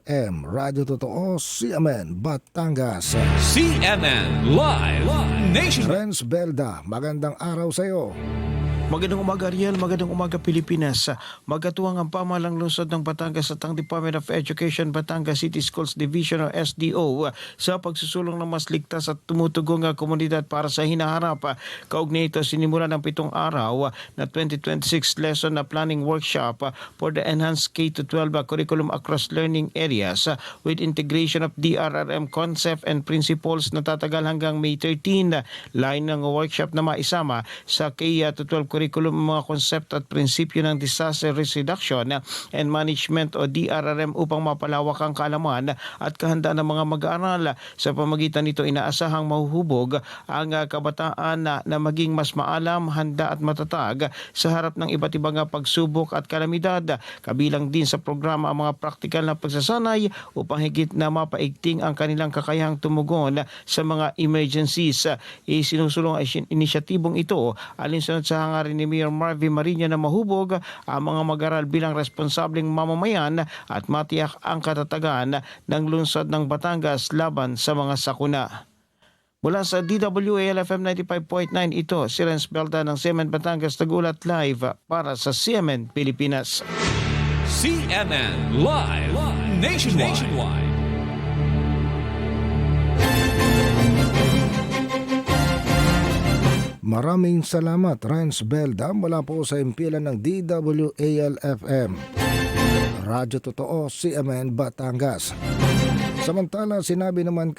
FM, Radyo Totoo, CMN, Batangas. CNN Live Nation. Renz Belda, magandang araw sa iyo. Magandang umaga Ariel, magandang umaga Pilipinas. Magatuwang ang pamahalang lungsod ng Batangas at ang Department of Education Batangas City Schools Division o SDO sa pagsusulong ng mas ligtas at tumutugong komunidad para sa hinaharap. Kaugnay ito sinimula ng 7 araw na 2026 lesson na planning workshop for the enhanced K-12 curriculum across learning areas with integration of DRRM concept and principles na tatagal hanggang May 13. Line ng workshop na maisama sa K-12 curriculum mga konsepto at prinsipyo ng disaster risk reduction and management o DRRM upang mapalawak ang kaalaman at kahandaan ng mga mag-aaral. Sa pamagitan nito inaasahang mahuhubog ang kabataan na maging mas maalam, handa at matatag sa harap ng iba't ibang pagsubok at kalamidad. Kabilang din sa programa ang mga praktikal na pagsasanay upang higit na mapaigting ang kanilang kakayahang tumugon sa mga emergencies. Isinusulong ang inisyatibong ito alinsunod sa hangarin ni Mayor Marvin Mariña na mahubog ang mga mag-aral bilang responsableng mamamayan at matiyak ang katatagan ng lungsod ng Batangas laban sa mga sakuna. Mula sa DWAL-FM 95.9, ito si Renz Belda ng CMN Batangas nagulat live para sa CMN Pilipinas. CNN Live Nationwide. Maraming salamat, Renz Belda, mula po sa impilan ng DWAL-FM, Radyo Totoo, CMN, Batangas. Samantala, sinabi naman